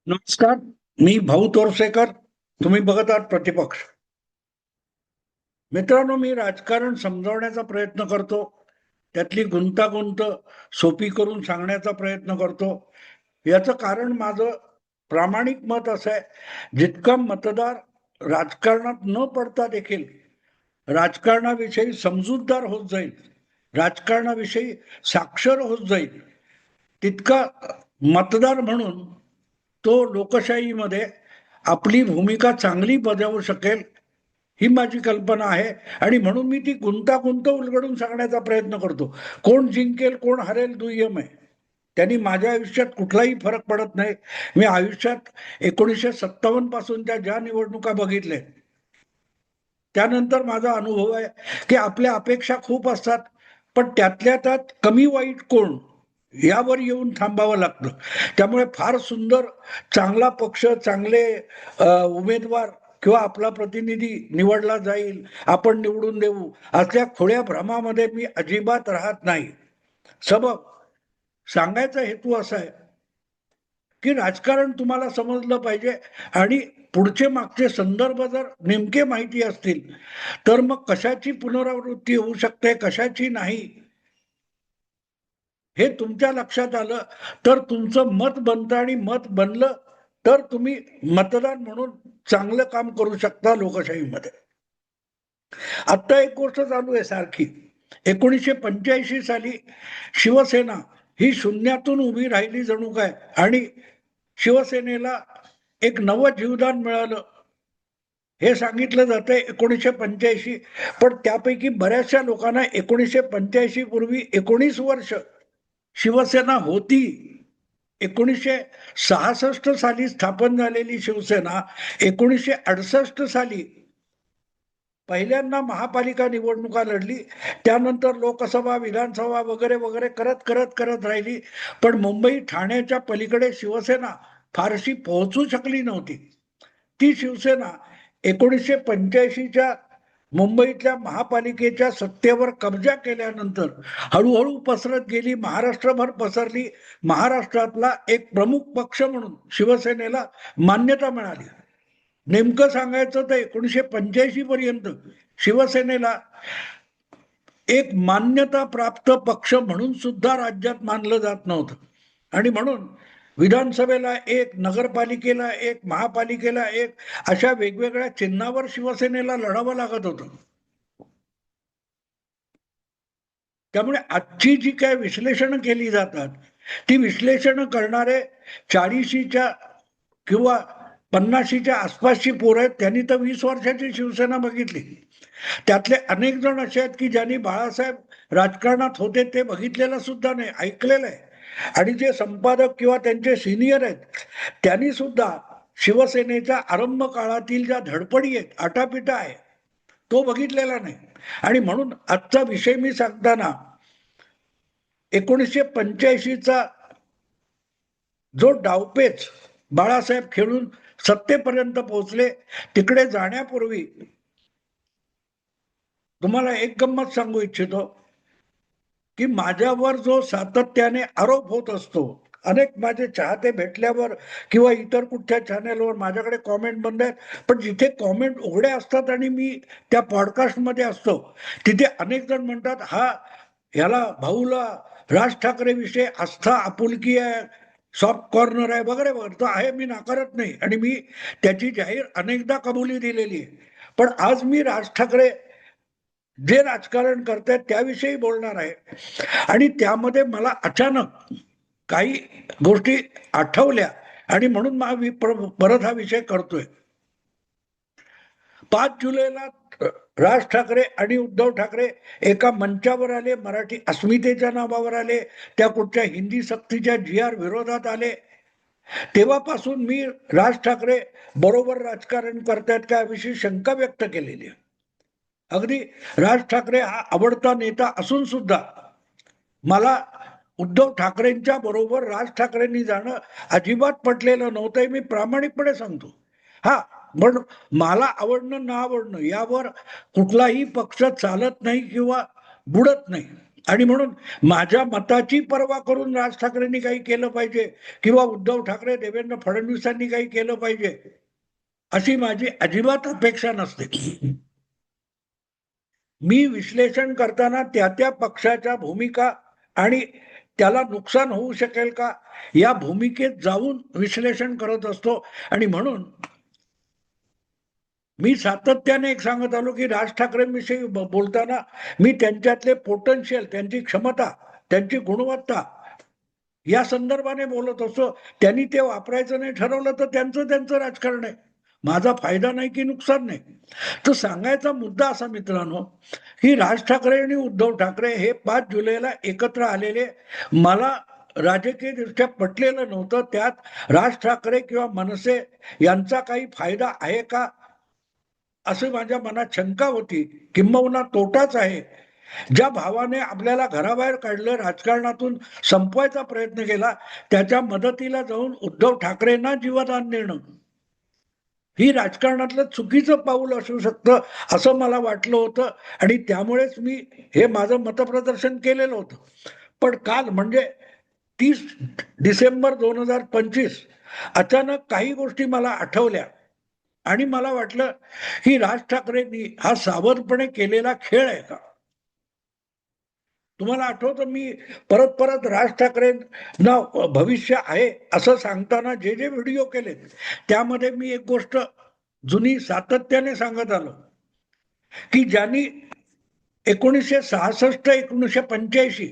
नमस्कार. मी भाऊ तोरसेकर. तुम्ही बघत आहात प्रतिपक्ष. मित्रांनो, मी राजकारण समजावण्याचा प्रयत्न करतो. त्यातली गुंतागुंत सोपी करून सांगण्याचा प्रयत्न करतो. याचं कारण माझं प्रामाणिक मत असं आहे, जितका मतदार राजकारणात न पडता देखील राजकारणाविषयी समजूतदार होत जाईल, राजकारणाविषयी साक्षर होत जाईल, तितका मतदार म्हणून तो लोकशाहीमध्ये आपली भूमिका चांगली बजावू शकेल, ही माझी कल्पना आहे. आणि म्हणून मी ती गुंतागुंत उलगडून सांगण्याचा प्रयत्न करतो. कोण जिंकेल कोण हरेल दुय्यम आहे. त्यांनी माझ्या आयुष्यात कुठलाही फरक पडत नाही. मी आयुष्यात 1957 पासूनच्या ज्या निवडणुका बघितल्या, त्यानंतर माझा अनुभव आहे की आपल्या अपेक्षा खूप असतात, पण त्यातल्या त्यात कमी वाईट कोण यावर येऊन थांबावं लागतं. त्यामुळे फार सुंदर चांगला पक्ष, चांगले उमेदवार किंवा आपला प्रतिनिधी निवडला जाईल, आपण निवडून देऊ, असल्या खोड्या भ्रमामध्ये मी अजिबात राहत नाही. सबब सांगायचा हेतू असा आहे की राजकारण तुम्हाला समजलं पाहिजे आणि पुढचे मागचे संदर्भ जर नेमके माहिती असतील तर मग कशाची पुनरावृत्ती होऊ शकते, कशाची नाही, हे तुमच्या लक्षात आलं तर तुमचं मत बनतं. आणि मत बनलं तर तुम्ही मतदार म्हणून चांगलं काम करू शकता लोकशाहीमध्ये. आता एक गोष्ट चालू आहे सारखी. 1985 साली शिवसेना ही शून्यातून उभी राहिली जणू काय, आणि शिवसेनेला एक नवं जीवदान मिळालं हे सांगितलं जातंय 1985. पण त्यापैकी बऱ्याचशा लोकांना 1985 पूर्वी 19 वर्ष शिवसेना होती. 1966 साली स्थापन झालेली शिवसेना 1968 साली पहिल्यांदा महापालिका निवडणुका लढली. त्यानंतर लोकसभा, विधानसभा वगैरे वगैरे करत करत करत राहिली. पण मुंबई ठाण्याच्या पलीकडे शिवसेना फारशी पोहोचू शकली नव्हती. ती शिवसेना 1985च्या मुंबईतल्या महापालिकेच्या सत्तेवर कब्जा केल्यानंतर हळूहळू पसरत गेली, महाराष्ट्रभर पसरली. महाराष्ट्रातला एक प्रमुख पक्ष म्हणून शिवसेनेला मान्यता मिळाली. नेमकं सांगायचं तर 1985 पर्यंत शिवसेनेला एक मान्यता प्राप्त पक्ष म्हणून सुद्धा राज्यात मानलं जात नव्हतं. आणि म्हणून विधानसभेला एक, नगरपालिकेला एक, महापालिकेला एक, अशा वेगवेगळ्या चिन्हावर शिवसेनेला लढावं लागत होतं. त्यामुळे आजची जी काय विश्लेषण केली जातात, ती विश्लेषण करणारे 40च्या किंवा 50च्या आसपासची पोरं आहेत. त्यांनी तर 20 वर्षाची शिवसेना बघितली. त्यातले अनेक जण असे आहेत की ज्यांनी बाळासाहेब राजकारणात होते ते बघितलेलं सुद्धा नाही, ऐकलेलं आहे. आणि जे संपादक किंवा त्यांचे सिनियर आहेत त्यांनी सुद्धा शिवसेनेच्या आरंभ काळातील ज्या धडपडी आहेत, आटापिटा आहे, तो बघितलेला नाही. आणि म्हणून आजचा विषय मी सांगताना 1985चा जो डावपेच बाळासाहेब खेळून सत्तेपर्यंत पोहोचले, तिकडे जाण्यापूर्वी तुम्हाला एक गंमत सांगू इच्छितो की माझ्यावर जो सातत्याने आरोप होत असतो, अनेक माझे चाहते भेटल्यावर किंवा इतर कुठच्या चॅनेलवर माझ्याकडे कॉमेंट बंद आहेत, पण जिथे कॉमेंट उघड्या असतात आणि मी त्या पॉडकास्टमध्ये असतो, तिथे अनेक जण म्हणतात, हा ह्याला भाऊला राज ठाकरे विषयी आस्था, आपुलकी आहे, सॉफ्ट कॉर्नर आहे वगैरे वगैरे. तो आहे, मी नाकारत नाही आणि मी त्याची जाहीर अनेकदा कबुली दिलेली आहे. पण आज मी राज ठाकरे जे राजकारण करतायत त्याविषयी बोलणार आहे. आणि त्यामध्ये मला अचानक काही गोष्टी आठवल्या आणि म्हणून मी परत हा विषय करतोय. 5 जुलैला राज ठाकरे आणि उद्धव ठाकरे एका मंचावर आले, मराठी अस्मितेच्या नावावर आले, त्या कुठच्या हिंदी सक्तीच्या GR विरोधात आले. तेव्हापासून मी राज ठाकरे बरोबर राजकारण करतायत का याविषयी शंका व्यक्त केलेली आहे. अगदी राज ठाकरे हा आवडता नेता असून सुद्धा मला उद्धव ठाकरेंच्या बरोबर राज ठाकरेंनी जाणं अजिबात पटलेलं नव्हतं, मी प्रामाणिकपणे सांगतो. हा, पण मला आवडणं ना आवडणं यावर कुठलाही पक्ष चालत नाही किंवा बुडत नाही. आणि म्हणून माझ्या मताची पर्वा करून राज ठाकरेंनी काही केलं पाहिजे किंवा उद्धव ठाकरे देवेंद्र फडणवीसांनी काही केलं पाहिजे अशी माझी अजिबात अपेक्षा नसते. मी विश्लेषण करताना त्या पक्षाच्या भूमिका आणि त्याला नुकसान होऊ शकेल का या भूमिकेत जाऊन विश्लेषण करत असतो. आणि म्हणून मी सातत्याने एक सांगत आलो की राज ठाकरेंविषयी बोलताना मी त्यांच्यातले पोटेन्शियल, त्यांची क्षमता, त्यांची गुणवत्ता या संदर्भाने बोलत असतो. त्यांनी ते वापरायचं नाही ठरवलं तर त्यांचं त्यांचं राजकारण आहे, माझा फायदा नाही की नुकसान नाही. तर सांगायचा मुद्दा असा मित्रांनो की राज ठाकरे आणि उद्धव ठाकरे हे 5 जुलैला एकत्र आलेले मला राजकीय दृष्ट्या पटलेलं नव्हतं. त्यात राज ठाकरे किंवा मनसे यांचा काही फायदा आहे का असं माझ्या मनात शंका होती, किंबहुना तोटाच आहे. ज्या भावाने आपल्याला घराबाहेर काढलं, राजकारणातून संपवायचा प्रयत्न केला, त्याच्या मदतीला जाऊन उद्धव ठाकरेंना जीवदान देणं ही राजकारणातलं चुकीचं पाऊल असू शकतं असं मला वाटलं होतं. आणि त्यामुळेच मी हे माझं मतप्रदर्शन केलेलं होतं. पण काल म्हणजे 30 डिसेंबर 2025 अचानक काही गोष्टी मला आठवल्या आणि मला वाटलं की राज ठाकरेंनी हा सावधपणे केलेला खेळ आहे का. तुम्हाला आठवतं मी परत परत राज ठाकरेंना भविष्य आहे असं सांगताना जे जे व्हिडिओ केले त्यामध्ये मी एक गोष्ट जुनी सातत्याने सांगत आलो की ज्यांनी 1966 1985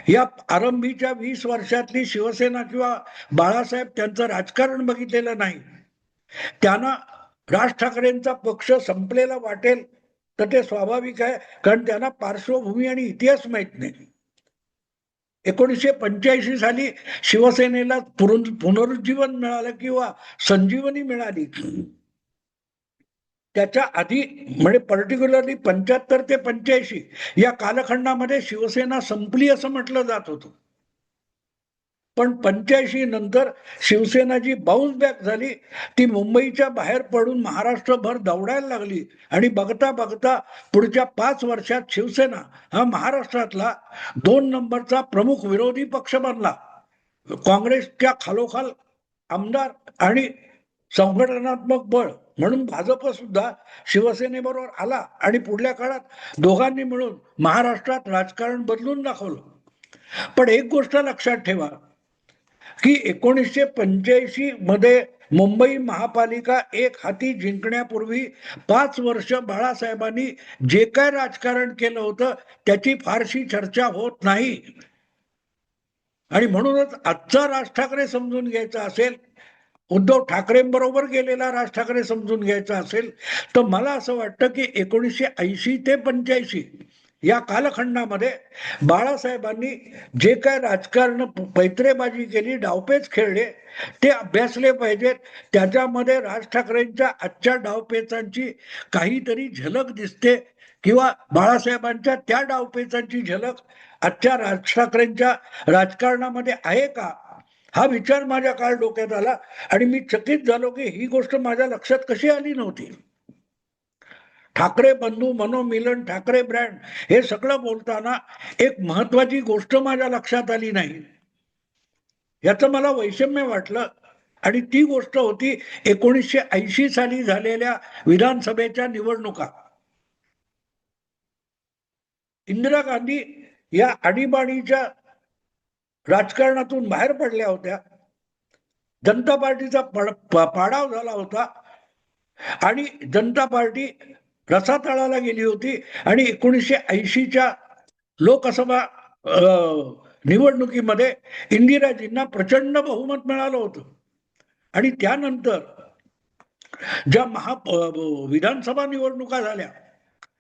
या आरंभीच्या 20 वर्षातली शिवसेना किंवा बाळासाहेब त्यांचं राजकारण बघितलेलं नाही, त्यांना राज ठाकरेंचा पक्ष संपलेला वाटेल तर ते स्वाभाविक आहे, कारण त्यांना पार्श्वभूमी आणि इतिहास माहित नाही. 1985 साली शिवसेनेला पुनरुज्जीवन मिळालं किंवा संजीवनी मिळाली. त्याच्या आधी म्हणजे पर्टिक्युलरली 75 ते 85 या कालखंडामध्ये शिवसेना संपली असं म्हटलं जात होतं. पण 85 नंतर शिवसेना जी बाउन्स बॅक झाली ती मुंबईच्या बाहेर पडून महाराष्ट्रभर दौडायला लागली आणि बघता बघता पुढच्या 5 वर्षात शिवसेना हा महाराष्ट्रातला 2 नंबरचा प्रमुख विरोधी पक्ष बनला. काँग्रेसच्या खालोखाल आमदार आणि संघटनात्मक बळ म्हणून भाजप सुद्धा शिवसेनेबरोबर आला आणि पुढल्या काळात दोघांनी मिळून महाराष्ट्रात राजकारण बदलून दाखवलं. पण एक गोष्ट लक्षात ठेवा की 1985 मध्ये मुंबई महापालिका एक हाती जिंकण्यापूर्वी 5 वर्ष बाळासाहेबांनी जे काय राजकारण केलं होतं त्याची फारशी चर्चा होत नाही. आणि म्हणूनच आजचा राज ठाकरे समजून घ्यायचा असेल, उद्धव ठाकरेंबरोबर गेलेला राज ठाकरे समजून घ्यायचा असेल तर मला असं वाटतं की 1980 ते 85 या कालखंडामध्ये बाळासाहेबांनी जे काय राजकारण पैत्रेबाजी केली, डावपेच खेळले ते अभ्यासले पाहिजेत. त्याच्यामध्ये राज ठाकरेंच्या आजच्या डावपेचांची काहीतरी झलक दिसते किंवा बाळासाहेबांच्या त्या डावपेचांची झलक आजच्या राज ठाकरेंच्या राजकारणामध्ये आहे का हा विचार माझ्या काळ डोक्यात आला. आणि मी चकित झालो की ही गोष्ट माझ्या लक्षात कशी आली नव्हती. ठाकरे बंधू, मनोमिलन, ठाकरे ब्रँड हे सगळं बोलताना एक महत्वाची गोष्ट माझ्या लक्षात आली नाही. याचं मला वैषम्य वाटलं आणि ती गोष्ट होती 1980 साली झालेल्या विधानसभेच्या निवडणुका. इंदिरा गांधी या आणीबाणीच्या राजकारणातून बाहेर पडल्या होत्या. जनता पार्टीचा पाडाव झाला होता आणि जनता पार्टी रसातळाला गेली होती आणि 1980च्या लोकसभा निवडणुकीमध्ये इंदिराजींना प्रचंड बहुमत मिळालं होतं. आणि त्यानंतर ज्या विधानसभा निवडणुका झाल्या,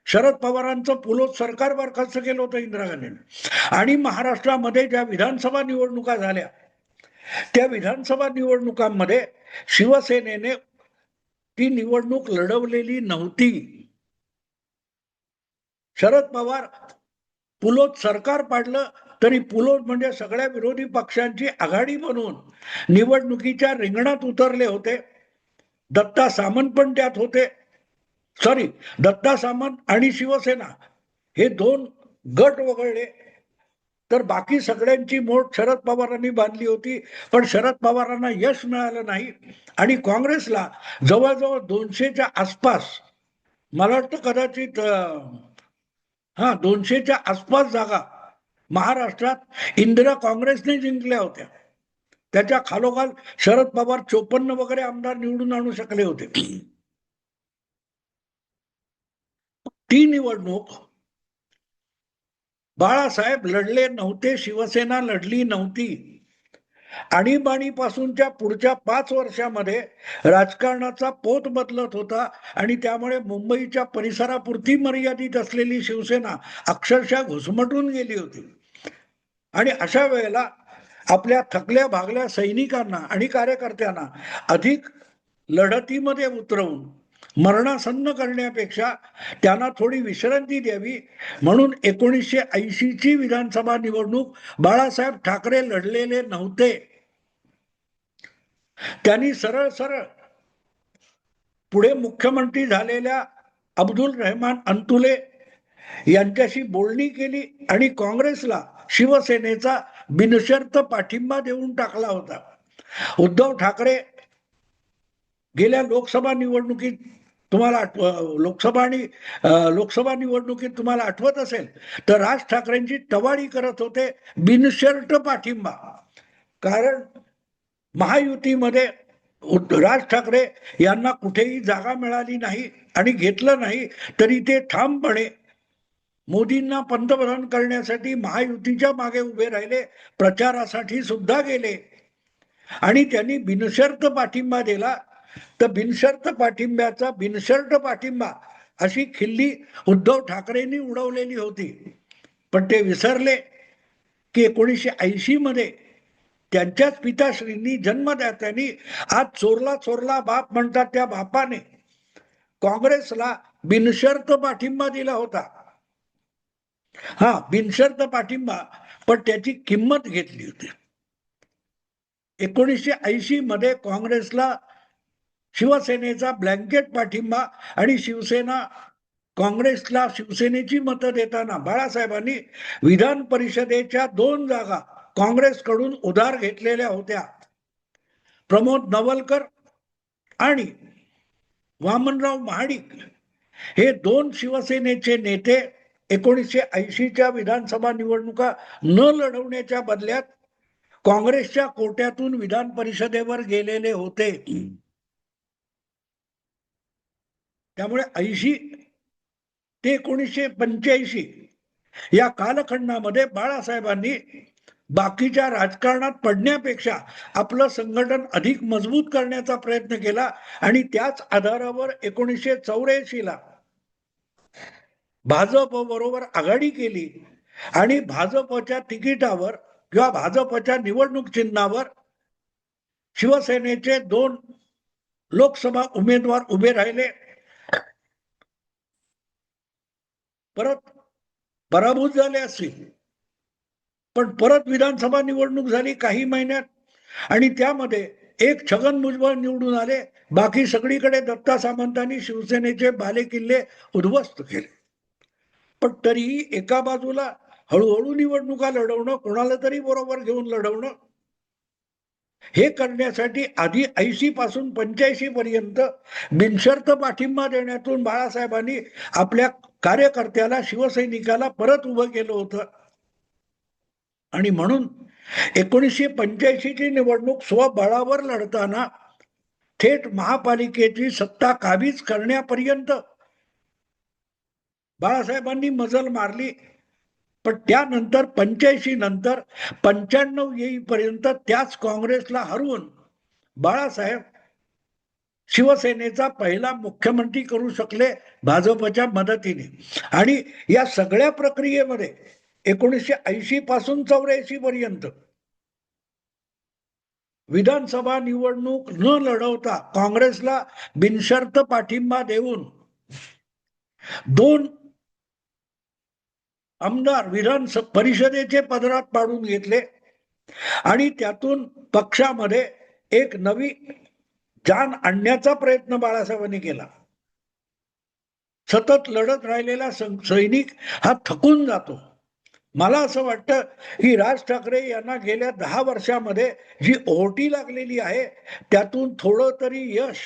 शरद पवारांचं पुलोत सरकार बरखास्त केलं होतं इंदिरा गांधींनी. आणि महाराष्ट्रामध्ये ज्या विधानसभा निवडणुका झाल्या त्या विधानसभा निवडणुकांमध्ये शिवसेनेने ती निवडणूक लढवलेली नव्हती. शरद पवार पुलोत सरकार पाडलं तरी पुलोत म्हणजे सगळ्या विरोधी पक्षांची आघाडी बनवून निवडणुकीच्या रिंगणात उतरले होते. दत्ता सामंत पण त्यात होते. दत्ता सामंत आणि शिवसेना हे 2 गट वगळले तर बाकी सगळ्यांची मोठ शरद पवारांनी बांधली होती, पण शरद पवारांना यश मिळालं नाही आणि काँग्रेसला जवळजवळ 200च्या आसपास, मला वाटतं कदाचित 200च्या आसपास जागा महाराष्ट्रात इंदिरा काँग्रेसने जिंकल्या होत्या. त्याच्या खालोखाल शरद पवार 54 वगैरे आमदार निवडून आणू शकले होते. ती निवडणूक बाळासाहेब लढले नव्हते, शिवसेना लढली नव्हती. आणीबाणीपासूनच्या पुढच्या 5 वर्षामध्ये राजकारणाचा पोत बदलत होता आणि त्यामुळे मुंबईच्या परिसरापुरती मर्यादित असलेली शिवसेना अक्षरशः घुसमटून गेली होती. आणि अशा वेळेला आपल्या थकल्या भागल्या सैनिकांना आणि कार्यकर्त्यांना अधिक लढतीमध्ये उतरवून मरणासन्न करण्यापेक्षा त्यांना थोडी विश्रांती द्यावी म्हणून 1980 ची विधानसभा निवडणूक बाळासाहेब ठाकरे लढलेले नव्हते. त्यांनी सरळ सरळ पुढे मुख्यमंत्री झालेल्या अब्दुल रहमान अंतुले यांच्याशी बोलणी केली आणि काँग्रेसला शिवसेनेचा बिनशर्त पाठिंबा देऊन टाकला होता. उद्धव ठाकरे गेल्या लोकसभा निवडणुकीत तुम्हाला लोकसभा निवडणुकीत तुम्हाला आठवत असेल तर राज ठाकरेंची टवाळी करत होते बिनशर्त पाठिंबा. कारण महायुतीमध्ये राज ठाकरे यांना कुठेही जागा मिळाली नाही आणि घेतलं नाही तरी ते ठामपणे मोदींना पंतप्रधान करण्यासाठी महायुतीच्या मागे उभे राहिले, प्रचारासाठी सुद्धा गेले आणि त्यांनी बिनशर्त पाठिंबा दिला. तर बिनशर्त पाठिंबा अशी खिल्ली उद्धव ठाकरेंनी उडवलेली होती. पण ते विसरले की 1980 मध्ये त्यांच्याच पिताश्रींनी जन्मदात्यांनी आज चोरला बाप म्हणतात त्या बापाने काँग्रेसला बिनशर्त पाठिंबा दिला होता. बिनशर्त पाठिंबा, पण त्याची किंमत घेतली होती. 1980 मध्ये काँग्रेसला शिवसेनेचा ब्लँकेट पाठिंबा आणि काँग्रेसला शिवसेनेची मतं देताना बाळासाहेबांनी विधान परिषदेच्या 2 जागा काँग्रेसकडून उधार घेतलेल्या होत्या. प्रमोद नवलकर आणि वामनराव महाडिक हे 2 शिवसेनेचे नेते 1980च्या विधानसभा निवडणुका न लढवण्याच्या बदल्यात काँग्रेसच्या कोट्यातून विधान परिषदेवर गेलेले होते. त्यामुळे 80 ते 1985 या कालखंडामध्ये बाळासाहेबांनी बाकीच्या राजकारणात पडण्यापेक्षा आपलं संघटन अधिक मजबूत करण्याचा प्रयत्न केला आणि त्याच आधारावर 1984 ला भाजप बरोबर आघाडी केली आणि भाजपच्या तिकिटावर किंवा भाजपच्या निवडणूक चिन्हावर शिवसेनेचे 2 लोकसभा उमेदवार उभे राहिले. परत पराभूत झाले असतील, पण परत विधानसभा निवडणूक झाली काही महिन्यात आणि त्यामध्ये एक छगन भुजबळ निवडून आले. बाकी सगळीकडे दत्ता सामंतांनी शिवसेनेचे बालेकिल्ले उद्ध्वस्त केले. पण तरीही एका बाजूला हळूहळू निवडणुका लढवणं, कोणाला तरी बरोबर घेऊन लढवणं, हे करण्यासाठी आधी 80 पासून 85 पर्यंत बिनशर्त पाठिंबा देण्यातून बाळासाहेबांनी आपल्या कार्यकर्त्याला शिवसैनिकाला परत उभं केलं होतं. आणि म्हणून 1985 ची निवडणूक स्वबळावर लढताना थेट महापालिकेची सत्ता काबीज करण्यापर्यंत बाळासाहेबांनी मजल मारली. पण त्यानंतर 85 नंतर 95 येईपर्यंत त्याच काँग्रेसला हरवून बाळासाहेब शिवसेनेचा पहिला मुख्यमंत्री करू शकले भाजपच्या मदतीने. आणि या सगळ्या प्रक्रियेमध्ये 1980 पासून 84 पर्यंत विधानसभा निवडणूक न लढवता काँग्रेसला बिनशर्त पाठिंबा देऊन 2 आमदार विधान परिषदेचे पदरात पाडून घेतले आणि त्यातून पक्षामध्ये एक नवी जान आणण्याचा प्रयत्न बाळासाहेबांनी केला. सतत लढत राहिलेला सैनिक हा थकून जातो. मला असं वाटतं की राज ठाकरे यांना गेल्या 10 वर्षामध्ये जी ओहोटी लागलेली आहे त्यातून थोडं तरी यश,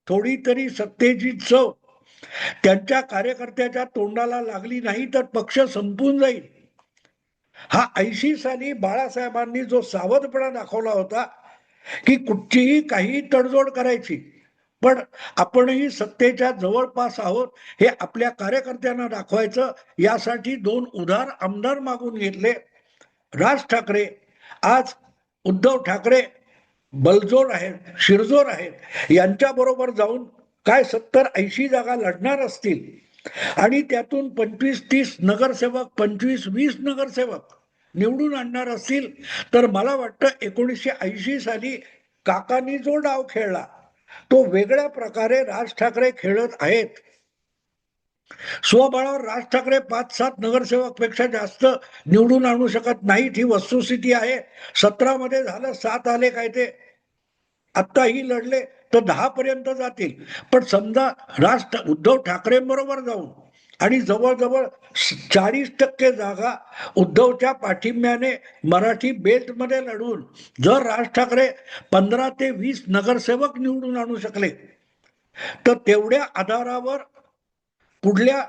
थोडी तरी सत्तेची चव त्यांच्या कार्यकर्त्याच्या तोंडाला लागली नाही तर पक्ष संपून जाईल. हा 80 साली बाळासाहेबांनी जो सावधपणा दाखवला होता की कुठचीही काही तडजोड करायची, पण आपणही सत्तेच्या जवळपास आहोत हे आपल्या कार्यकर्त्यांना दाखवायचं, यासाठी 2 उधार आमदार मागून घेतले. राज ठाकरे आज उद्धव ठाकरे बलजोड आहेत, शिरजोर आहेत, यांच्या बरोबर जाऊन काय 70-80 जागा लढणार असतील आणि त्यातून 25-30 नगरसेवक, 25-20 नगरसेवक निवडून आणणार असतील, तर मला वाटतं 1980 साली काकांनी जो डाव खेळला तो वेगळ्या प्रकारे राज ठाकरे खेळत आहेत. स्वबळावर राज ठाकरे 5-7 नगरसेवक पेक्षा जास्त निवडून आणू शकत नाहीत, ही वस्तुस्थिती आहे. 17 मध्ये झालं, 7 आले काय ते, आत्ताही लढले तर 10 पर्यंत जातील. पण समजा उद्धव ठाकरेंबरोबर जाऊन आणि जवळजवळ 40% जागा उद्धवच्या पाठिंब्याने मराठी बेल्टमध्ये लढवून जर राज ठाकरे 15 ते 20 नगरसेवक निवडून आणू शकले, तर तेवढ्या आधारावर पुढल्या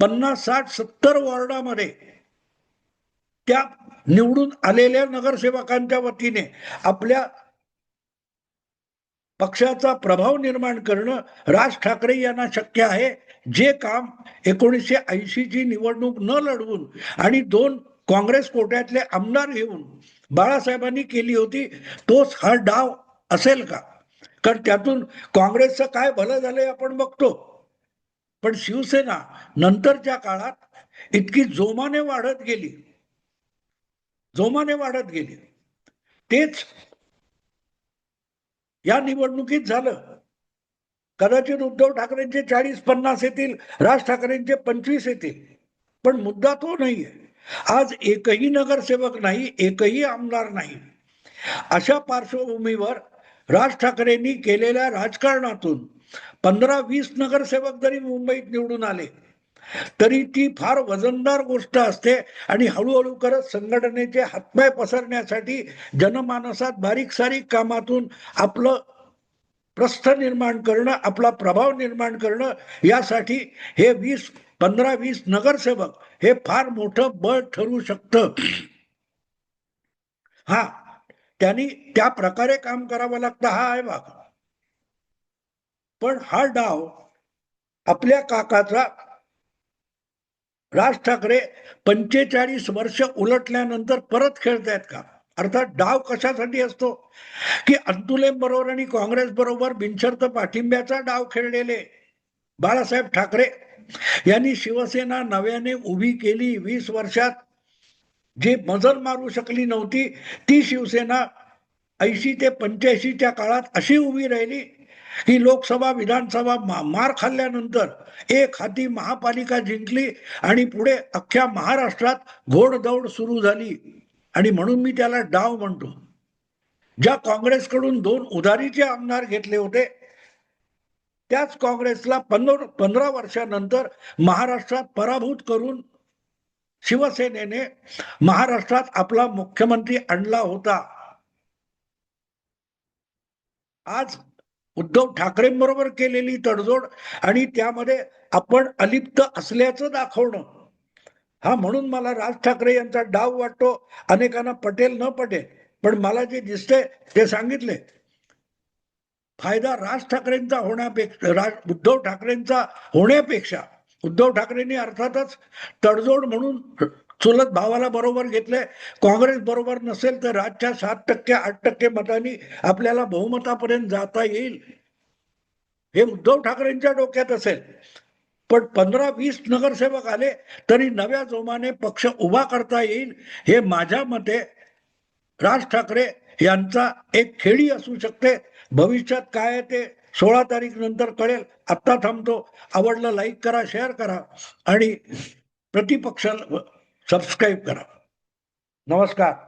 50, 60, 70 वॉर्डामध्ये त्या निवडून आलेल्या नगरसेवकांच्या वतीने आपल्या पक्षाचा प्रभाव निर्माण करणं राज ठाकरे यांना शक्य आहे. जे काम 1980 ची निवडणूक न लढवून आणि 2 काँग्रेस कोट्यातले आमदार घेऊन बाळासाहेबांनी केली होती, तोच हा डाव असेल का? कारण त्यातून काँग्रेसचं काय भलं झालंय आपण बघतो. पण शिवसेना नंतरच्या काळात इतकी जोमाने वाढत गेली, जोमाने वाढत गेली. तेच या निवडणुकीत झालं. कदाचित उद्धव ठाकरेंचे 40-50 येतील, राज ठाकरेंचे 25 येतील, पण मुद्दा तो नाहीये. आज एकही नगरसेवक नाही, एकही आमदार नाही. अशा पार्श्वभूमीवर राज ठाकरेंनी केलेल्या राजकारणातून 15-20 नगरसेवक जरी मुंबईत निवडून आले तरी ती फार वजनदार गोष्ट असते आणि हळूहळू करत संघटनेचे हातपाय पसरण्यासाठी जनमानसात बारीक सारीक कामातून आपलं प्रस्थ निर्माण करणं, आपला प्रभाव निर्माण करणं, यासाठी हे 15-20 नगरसेवक हे फार मोठं बळ ठरू शकतं. हा, त्यांनी त्या प्रकारे काम करावं लागतं, हा आहे भाग. पण हा डाव आपल्या काकाचा राज ठाकरे 45 वर्ष उलटल्यानंतर परत खेळतायत का? अर्थात डाव कशासाठी असतो की अंतुलेंबरोबर आणि काँग्रेस बरोबर बिनशर्त पाठिंब्याचा डाव खेळलेले बाळासाहेब ठाकरे यांनी शिवसेना नव्याने उभी केली. 20 वर्षात जी मजल मारू शकली नव्हती ती शिवसेना 80 ते 85च्या काळात अशी उभी राहिली ही लोकसभा विधानसभा मार खाल्ल्यानंतर एक हाती महापालिका जिंकली आणि पुढे अख्ख्या महाराष्ट्रात घोडदौड सुरू झाली. आणि म्हणून मी त्याला डाव म्हणतो. ज्या काँग्रेसकडून 2 उधारीचे आमदार घेतले होते त्याच काँग्रेसला 15 वर्षानंतर महाराष्ट्रात पराभूत करून शिवसेनेने महाराष्ट्रात आपला मुख्यमंत्री आणला होता. आज उद्धव ठाकरेंबरोबर केलेली तडजोड आणि त्यामध्ये आपण अलिप्त असल्याचं दाखवणं, हा म्हणून मला राज ठाकरे यांचा डाव वाटतो. अनेकांना पटेल न पटेल, पण मला जे दिसते ते सांगितले. फायदा राज ठाकरेंचा होण्यापेक्षा, उद्धव ठाकरेंचा होण्यापेक्षा, उद्धव ठाकरेंनी अर्थातच तडजोड म्हणून चुलत भावाला बरोबर घेतले. काँग्रेस बरोबर नसेल तर राज्याच्या 7%, 8% मतांनी आपल्याला बहुमतापर्यंत जाता येईल, हे उद्धव ठाकरेंच्या डोक्यात असेल. पण 15-20 नगरसेवक आले तरी नव्या जोमाने पक्ष उभा करता येईल, हे माझ्या मते राज ठाकरे यांचा एक खेळी असू शकते. भविष्यात काय आहे ते 16 तारीख नंतर कळेल. आत्ता थांबतो. आवडलं लाईक करा, शेअर करा आणि प्रतिपक्षाला सबस्क्राईब करा. नमस्कार.